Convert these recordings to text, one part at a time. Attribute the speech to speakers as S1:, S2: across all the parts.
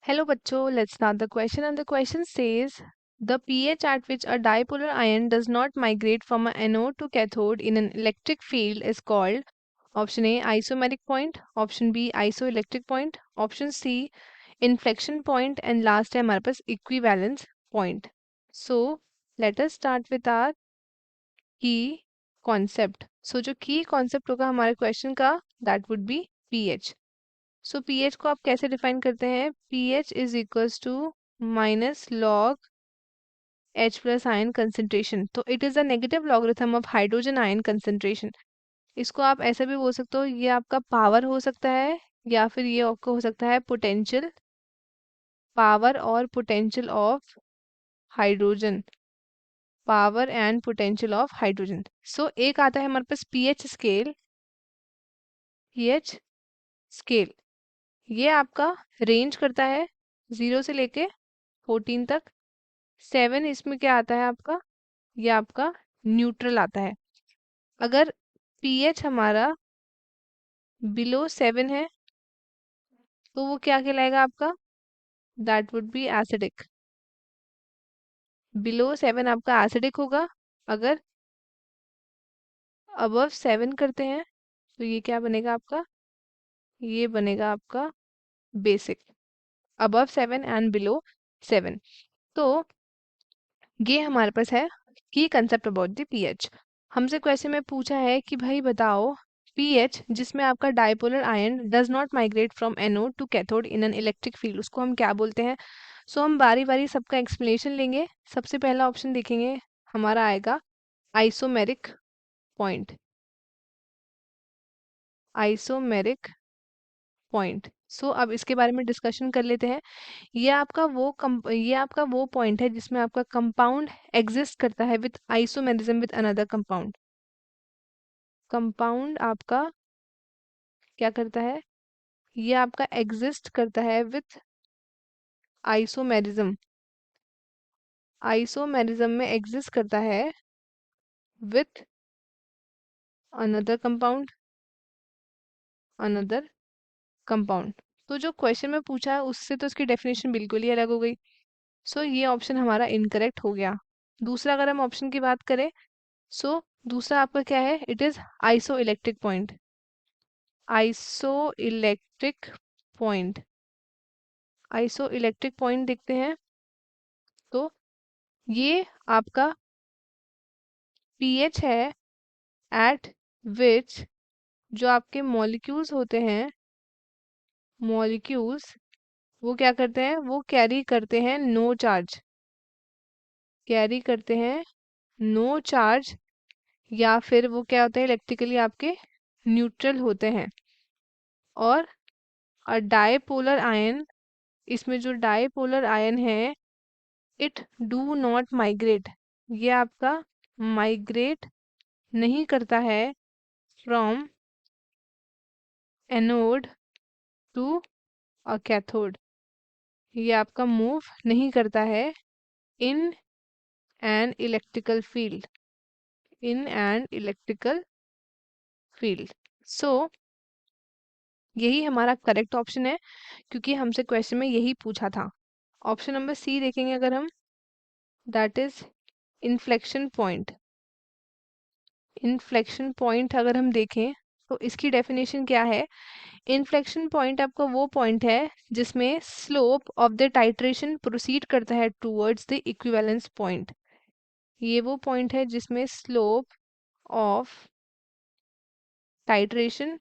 S1: Hello bachcho, let's start the question and the question says the pH at which a dipolar ion does not migrate from an anode to cathode in an electric field is called option A isomeric point, option B isoelectric point, option C inflection point and last है हमारे पास equivalence point. So let us start with our key concept. So जो key concept होगा हमारे question का that would be pH. So pH को आप कैसे define करते हैं? PH is equals to minus log H plus ion concentration. तो it is a negative logarithm of hydrogen ion concentration. इसको आप ऐसा भी बोल सकते हो, ये आपका पावर हो सकता है या फिर ये आपको हो सकता है पोटेंशियल पावर और potential of hydrogen, power and potential of hydrogen. So एक आता है हमारे पास पीएच स्केल. पीएच स्केल ये आपका रेंज करता है 0 से लेके 14 तक. 7 इसमें क्या आता है आपका? ये आपका न्यूट्रल आता है. अगर पीएच हमारा बिलो 7 है तो वो क्या कहलाएगा आपका? That would be acidic. Below 7 आपका एसिडिक होगा. अगर अबव 7 करते हैं तो ये क्या बनेगा आपका? ये बनेगा आपका बेसिक. Above 7 and below 7. तो ये हमारे पास है की कंसेप्ट अबाउट द पीएच. हमसे क्वेश्चन में पूछा है कि भाई बताओ पीएच जिसमें आपका dipolar ion does not migrate from anode to cathode in an electric field, उसको हम क्या बोलते हैं? सो हम बारी बारी सबका एक्सप्लेनेशन लेंगे. सबसे पहला ऑप्शन देखेंगे हमारा आएगा isomeric point. Isomeric point. So अब इसके बारे में डिस्कशन कर लेते हैं. ये आपका वो पॉइंट है जिसमें आपका कंपाउंड एग्जिस्ट करता है with isomerism with another compound. Compound आपका क्या करता है? ये आपका एग्जिस्ट करता है विथ आइसोमेरिज्म. आइसोमेरिज्म में एग्जिस्ट करता है with another compound. Another compound. तो जो क्वेश्चन में पूछा है उससे तो इसकी डेफिनेशन बिल्कुल ही अलग हो गई. सो ये ऑप्शन हमारा इनकरेक्ट हो गया. दूसरा अगर हम ऑप्शन की बात करें, सो दूसरा आपका क्या है? It is iso electric point. Iso electric point. Iso electric point देखते हैं तो ये आपका पीएच है एट विच जो आपके मॉलिक्यूल्स होते हैं, मॉलिक्यूल्स वो क्या करते हैं? वो कैरी करते हैं नो चार्ज. कैरी करते हैं नो चार्ज या फिर वो क्या होते हैं? इलेक्ट्रिकली आपके न्यूट्रल होते हैं. और डाइपोलर आयन, इसमें जो डाइपोलर आयन है इट डू नॉट माइग्रेट. ये आपका माइग्रेट नहीं करता है from anode to a cathode. ये आपका मूव नहीं करता है in an electrical field. In an electrical field. So यही हमारा करेक्ट ऑप्शन है क्योंकि हमसे क्वेश्चन में यही पूछा था. ऑप्शन नंबर सी देखेंगे अगर हम, that is inflection point. Inflection point अगर हम देखें तो इसकी डेफिनेशन क्या है? इन्फ्लेक्शन पॉइंट आपका वो पॉइंट है जिसमें slope of the titration proceed करता है टूवर्ड्स द इक्विवेलेंस पॉइंट. ये वो पॉइंट है जिसमें स्लोप ऑफ टाइट्रेशन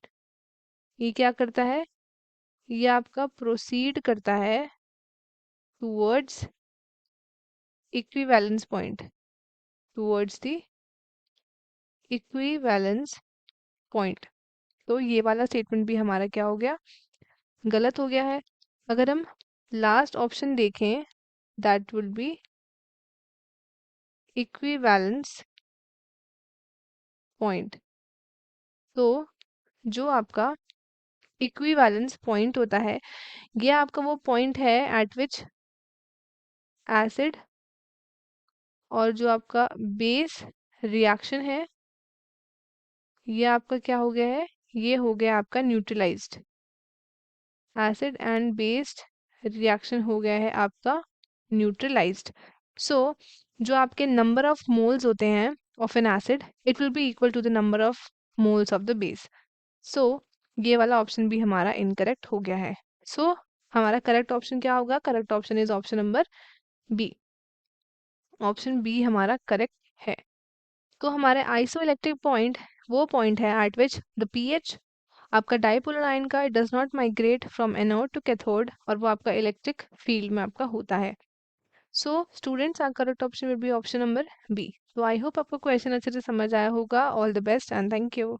S1: ये क्या करता है? ये आपका प्रोसीड करता है towards equivalence point. Towards the equivalence point. तो ये वाला स्टेटमेंट भी हमारा क्या हो गया? गलत हो गया है. अगर हम लास्ट ऑप्शन देखें that will be equivalence point. तो जो आपका इक्विवेलेंस पॉइंट होता है ये आपका वो पॉइंट है एट विच एसिड और जो आपका बेस रिएक्शन है ये आपका क्या हो गया है? ये हो गया आपका neutralised. Acid and based reaction हो गया है आपका न्यूट्रलाइज्ड। सो जो आपके नंबर ऑफ मोल्स होते हैं of an acid, it will be equal to the number of moles of the base. So ये वाला ऑप्शन भी हमारा इनकरेक्ट हो गया है। सो हमारा करेक्ट ऑप्शन क्या होगा? Correct option is option number B. Option B हमारा करेक्ट है। तो हमारे आइसोइलेक्ट्रिक पॉइंट वो पॉइंट है एट विच द पीएच आपका डाइपोलर आयन का, it does not migrate from anode to cathode, और वो आपका इलेक्ट्रिक फील्ड में आपका होता है। So students, are correct option will be option number B. तो आई होप आपको क्वेश्चन अच्छे से समझ आया होगा। All the best and thank you.